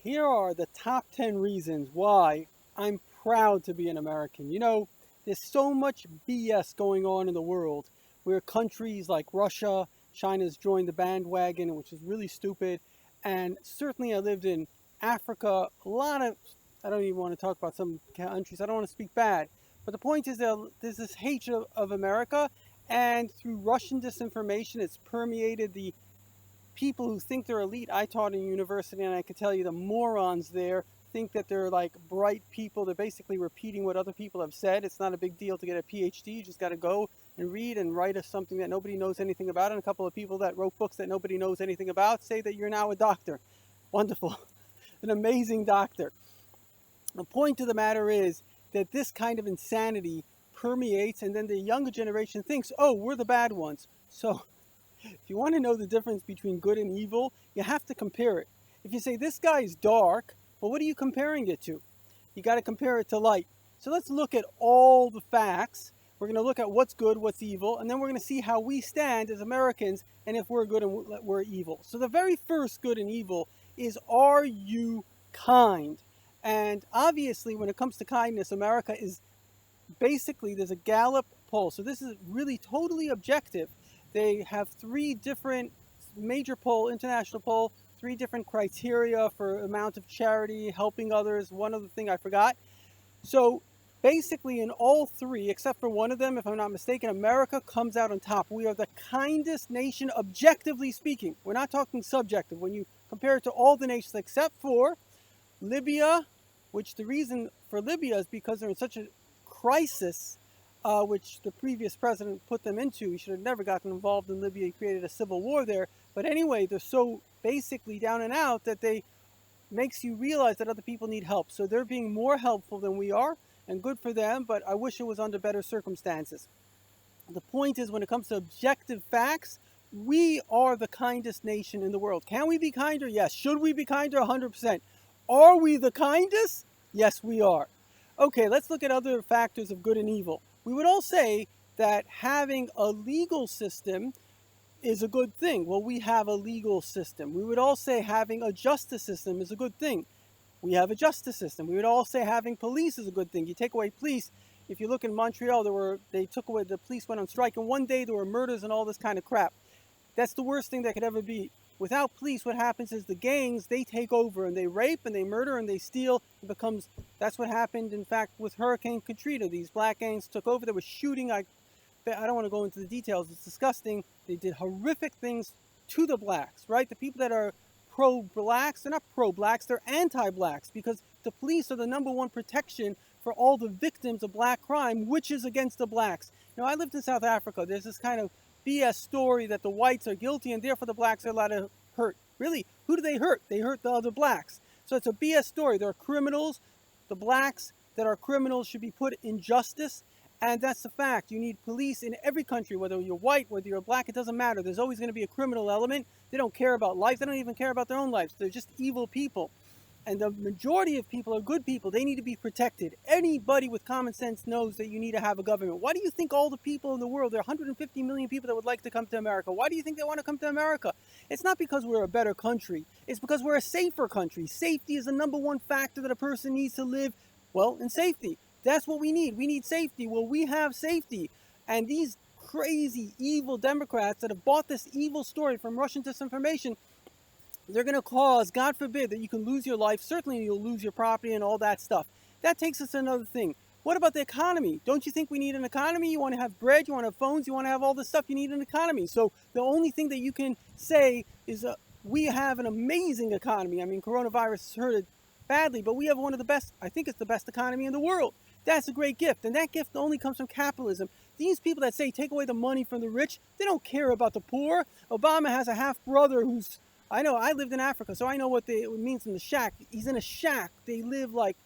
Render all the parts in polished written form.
Here are the top 10 reasons why I'm proud to be an American. There's so much BS going on in the world where countries like Russia, China's joined the bandwagon, which is really stupid. And certainly I lived in Africa. I don't even want to talk about some countries. I don't want to speak bad. But the point is that there's this hatred of America. And through Russian disinformation, it's permeated the people who think they're elite. I taught in university, and I can tell you the morons there think that they're like bright people. They're basically repeating what other people have said. It's not a big deal to get a PhD. You just got to go and read and write something that nobody knows anything about. And a couple of people that wrote books that nobody knows anything about say that you're now a doctor. Wonderful. An amazing doctor. The point of the matter is that this kind of insanity permeates, and then the younger generation thinks, oh, we're the bad ones. So if you want to know the difference between good and evil, you have to compare it. If you say this guy is dark, well, what are you comparing it to? You got to compare it to light. So let's look at all the facts. We're going to look at what's good, what's evil, and then we're going to see how we stand as Americans and if we're good and we're evil. So the very first good and evil is, are you kind? And obviously, when it comes to kindness, America is basically, there's a Gallup poll. So this is really totally objective. They have three different major poll, international poll, three different criteria for amount of charity, helping others. One other thing I forgot. So basically in all three, except for one of them, if I'm not mistaken, America comes out on top. We are the kindest nation, objectively speaking. We're not talking subjective. When you compare it to all the nations except for Libya, which the reason for Libya is because they're in such a crisis, which the previous president put them into. He should have never gotten involved in Libya. He created a civil war there. But anyway, they're so basically down and out that they makes you realize that other people need help. So they're being more helpful than we are, and good for them, but I wish it was under better circumstances. The point is, when it comes to objective facts, we are the kindest nation in the world. Can we be kinder? Yes. Should we be kinder? 100%. Are we the kindest? Yes, we are. Okay, let's look at other factors of good and evil. We would all say that having a legal system is a good thing. Well, we have a legal system. We would all say having a justice system is a good thing. We have a justice system. We would all say having police is a good thing. You take away police. If you look in Montreal, the police went on strike, and one day there were murders and all this kind of crap. That's the worst thing that could ever be. Without police, what happens is the gangs, they take over and they rape and they murder and they steal. That's what happened, in fact, with Hurricane Katrina. These black gangs took over. They were shooting. I don't want to go into the details. It's disgusting. They did horrific things to the blacks, right? The people that are pro-blacks, they're not pro-blacks, they're anti-blacks, because the police are the number one protection for all the victims of black crime, which is against the blacks. I lived in South Africa. There's this kind of BS story that the whites are guilty and therefore the blacks are allowed to hurt. Really? Who do they hurt? They hurt the other blacks. So it's a BS story. They're criminals. The blacks that are criminals should be put in justice. And that's the fact. You need police in every country, whether you're white, whether you're black, it doesn't matter. There's always going to be a criminal element. They don't care about life. They don't even care about their own lives. They're just evil people. And the majority of people are good people. They need to be protected. Anybody with common sense knows that you need to have a government. Why do you think all the people in the world, there are 150 million people that would like to come to America? Why do you think they want to come to America? It's not because we're a better country. It's because we're a safer country. Safety is the number one factor that a person needs to live, well, in safety. That's what we need. We need safety. Well, we have safety. And these crazy, evil Democrats that have bought this evil story from Russian disinformation, they're going to cause, God forbid, that you can lose your life. Certainly you'll lose your property and all that stuff. That takes us to another thing. What about the economy? Don't you think we need an economy? You want to have bread, you want to have phones, you want to have all this stuff, you need an economy. So the only thing that you can say is we have an amazing economy. I mean, coronavirus has hurt it badly, but we have one of the best, I think it's the best economy in the world. That's a great gift, and that gift only comes from capitalism. These people that say take away the money from the rich, they don't care about the poor. Obama has a half-brother who's, I know, I lived in Africa, so I know what it means in the shack. He's in a shack. They live like,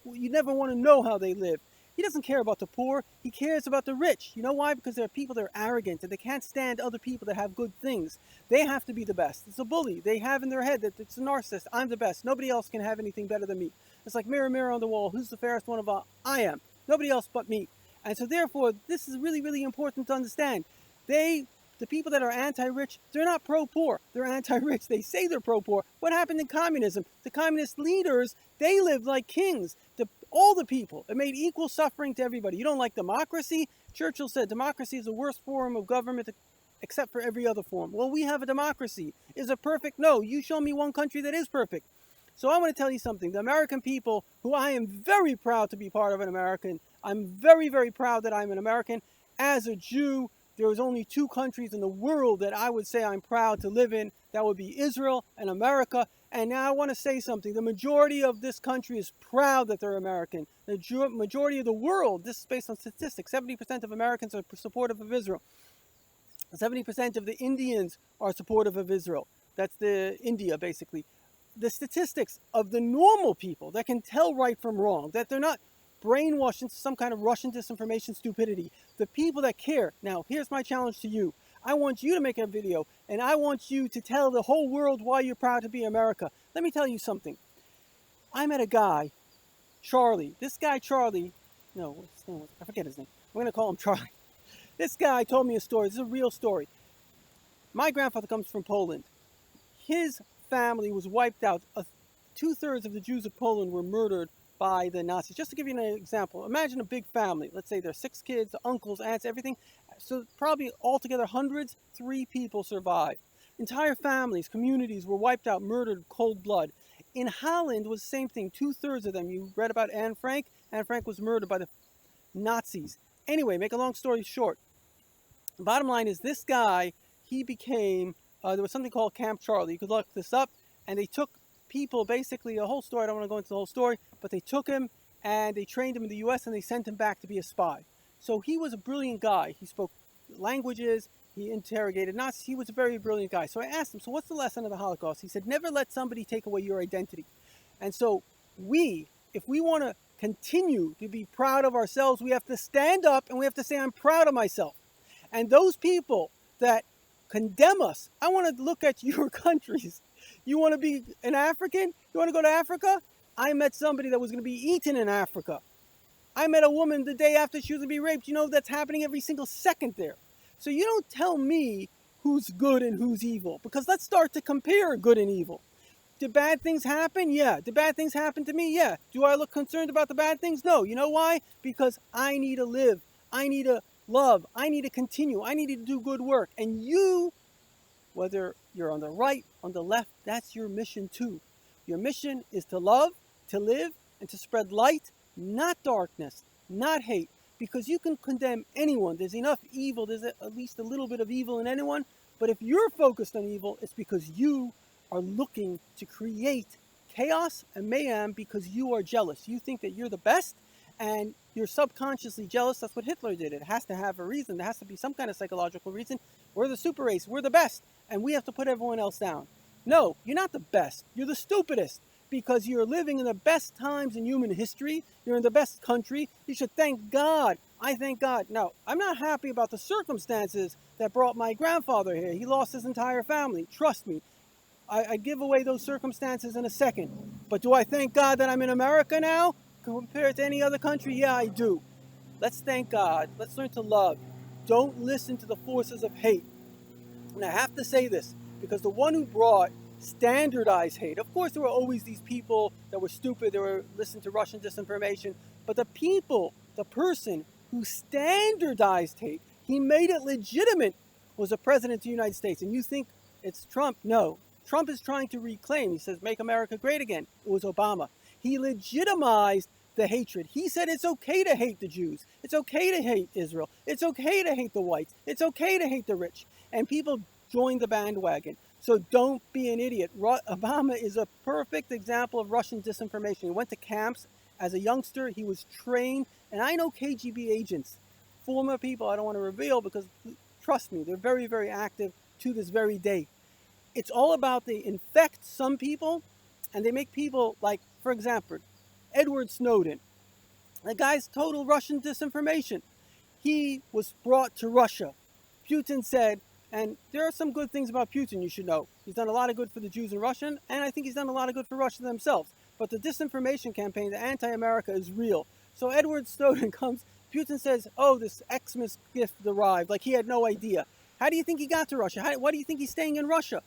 you never want to know how they live. He doesn't care about the poor. He cares about the rich. You know why? Because there are people that are arrogant and they can't stand other people that have good things. They have to be the best. It's a bully. They have in their head that it's a narcissist. I'm the best. Nobody else can have anything better than me. It's like mirror, mirror on the wall. Who's the fairest one of all? I am. Nobody else but me. And so therefore, this is really, really important to understand. They The people that are anti-rich, they're not pro-poor. They're anti-rich. They say they're pro-poor. What happened in communism? The communist leaders, they lived like kings. All the people. It made equal suffering to everybody. You don't like democracy? Churchill said democracy is the worst form of government except for every other form. Well, we have a democracy. Is it perfect? No. You show me one country that is perfect. So I want to tell you something. The American people, who I am very proud to be part of an American, I'm very, very proud that I'm an American. As a Jew, there was only 2 countries in the world that I would say I'm proud to live in. That would be Israel and America. And now I want to say something. The majority of this country is proud that they're American. The majority of the world, this is based on statistics, 70% of Americans are supportive of Israel. 70% of the Indians are supportive of Israel. That's India, basically. The statistics of the normal people that can tell right from wrong, that they're not brainwashed into some kind of Russian disinformation stupidity. The people that care. Now, here's my challenge to you. I want you to make a video, and I want you to tell the whole world why you're proud to be America. Let me tell you something. I met a guy, Charlie. This guy, Charlie, no, what's his name? I forget his name. We're going to call him Charlie. This guy told me a story. This is a real story. My grandfather comes from Poland. His family was wiped out. 2/3 of the Jews of Poland were murdered by the Nazis. Just to give you an example, imagine a big family. Let's say there's 6 kids, uncles, aunts, everything. So probably altogether hundreds, 3 people survived. Entire families, communities were wiped out, murdered, cold blood. In Holland was the same thing. 2/3 of them. You read about Anne Frank. Anne Frank was murdered by the Nazis. Anyway, make a long story short. The bottom line is this guy, he became, there was something called Camp Charlie. You could look this up. And they took people, basically a whole story. I don't want to go into the whole story. But they took him and they trained him in the U.S. and they sent him back to be a spy. So he was a brilliant guy. He spoke languages. He interrogated Nazis. He was a very brilliant guy. So I asked him, so what's the lesson of the Holocaust? He said, never let somebody take away your identity. And so if we want to continue to be proud of ourselves, we have to stand up and we have to say, I'm proud of myself. And those people that condemn us, I want to look at your countries. You want to be an African? You want to go to Africa? I met somebody that was going to be eaten in Africa. I met a woman the day after she was going to be raped. You know, that's happening every single second there. So you don't tell me who's good and who's evil, because let's start to compare good and evil. Did bad things happen? Yeah. Did bad things happen to me? Yeah. Do I look concerned about the bad things? No. You know why? Because I need to live. I need to love. I need to continue. I need to do good work. And you, whether you're on the right, on the left, that's your mission too. Your mission is to love, to live, and to spread light, not darkness, not hate. Because you can condemn anyone. There's enough evil. There's at least a little bit of evil in anyone. But if you're focused on evil, it's because you are looking to create chaos and mayhem because you are jealous. You think that you're the best and you're subconsciously jealous. That's what Hitler did. It has to have a reason. There has to be some kind of psychological reason. We're the super race. We're the best. And we have to put everyone else down. No, you're not the best. You're the stupidest because you're living in the best times in human history. You're in the best country. You should thank God. I thank God. Now, I'm not happy about the circumstances that brought my grandfather here. He lost his entire family. Trust me. I give away those circumstances in a second. But do I thank God that I'm in America now compared to any other country? Yeah, I do. Let's thank God. Let's learn to love. Don't listen to the forces of hate. And I have to say this because the one who brought standardized hate, of course there were always these people that were stupid, they were listening to Russian disinformation, but the people, the person who standardized hate, he made it legitimate, was the president of the United States. And you think it's Trump? No. Trump is trying to reclaim. He says, make America great again. It was Obama. He legitimized the hatred. He said it's okay to hate the Jews. It's okay to hate Israel. It's okay to hate the whites. It's okay to hate the rich. And people joined the bandwagon. So don't be an idiot. Obama is a perfect example of Russian disinformation. He went to camps as a youngster. He was trained. And I know KGB agents, former people I don't want to reveal because, trust me, they're very, very active to this very day. It's all about they infect some people and they make people like, for example, Edward Snowden. The guy's total Russian disinformation. He was brought to Russia. Putin said, and there are some good things about Putin you should know. He's done a lot of good for the Jews in Russia, and I think he's done a lot of good for Russia themselves. But the disinformation campaign, the anti-America, is real. So Edward Snowden comes, Putin says, oh, this Xmas gift arrived, like he had no idea. How do you think he got to Russia? Why do you think he's staying in Russia?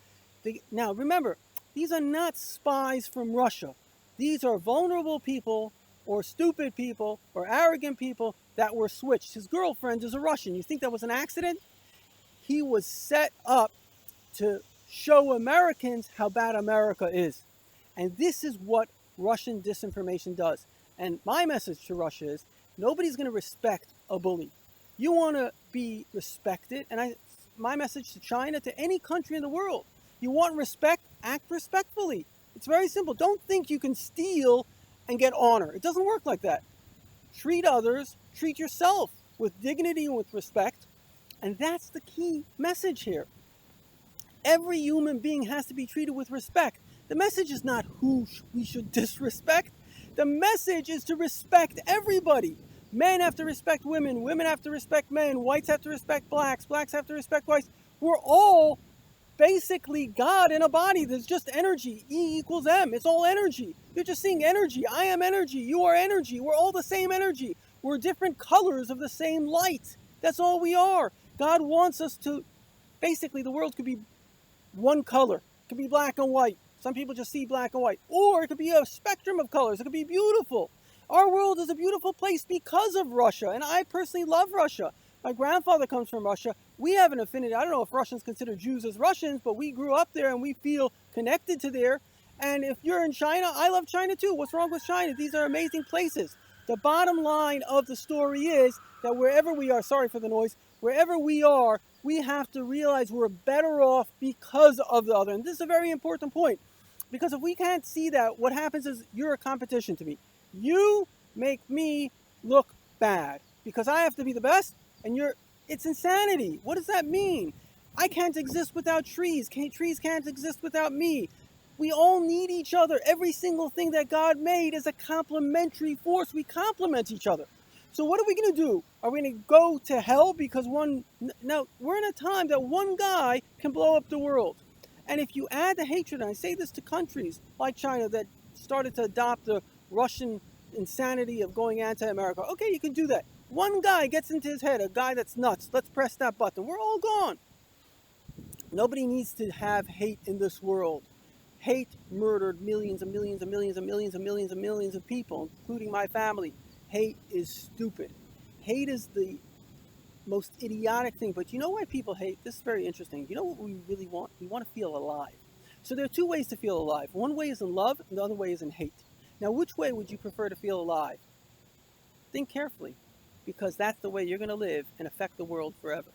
Now, remember, these are not spies from Russia. These are vulnerable people or stupid people or arrogant people that were switched. His girlfriend is a Russian. You think that was an accident? He was set up to show Americans how bad America is. And this is what Russian disinformation does. And my message to Russia is, nobody's going to respect a bully. You want to be respected, and my message to China, to any country in the world, you want respect, act respectfully. It's very simple. Don't think you can steal and get honor. It doesn't work like that. Treat others, treat yourself with dignity and with respect. And that's the key message here. Every human being has to be treated with respect. The message is not who we should disrespect. The message is to respect everybody. Men have to respect women. Women have to respect men. Whites have to respect blacks. Blacks have to respect whites. We're all basically God in a body. There's just energy. E equals M. It's all energy. You're just seeing energy. I am energy. You are energy. We're all the same energy. We're different colors of the same light. That's all we are. God wants us to, basically, the world could be one color. It could be black and white. Some people just see black and white. Or it could be a spectrum of colors. It could be beautiful. Our world is a beautiful place because of Russia. And I personally love Russia. My grandfather comes from Russia. We have an affinity. I don't know if Russians consider Jews as Russians, but we grew up there and we feel connected to there. And if you're in China, I love China too. What's wrong with China? These are amazing places. The bottom line of the story is that wherever we are, sorry for the noise, wherever we are, we have to realize we're better off because of the other. And this is a very important point. Because if we can't see that, what happens is you're a competition to me. You make me look bad because I have to be the best, and it's insanity. What does that mean? I can't exist without trees. Trees can't exist without me. We all need each other. Every single thing that God made is a complementary force. We complement each other. So what are we going to do? Are we going to go to hell because now we're in a time that one guy can blow up the world. And if you add the hatred, and I say this to countries like China that started to adopt the Russian insanity of going anti-America, okay, you can do that. One guy gets into his head, a guy that's nuts. Let's press that button. We're all gone. Nobody needs to have hate in this world. Hate murdered millions and millions and millions and millions and millions and millions of people, including my family. Hate is stupid. Hate is the most idiotic thing. But you know why people hate? This is very interesting. You know what we really want? We want to feel alive. So there are two ways to feel alive. One way is in love, and the other way is in hate. Now, which way would you prefer to feel alive? Think carefully, because that's the way you're going to live and affect the world forever.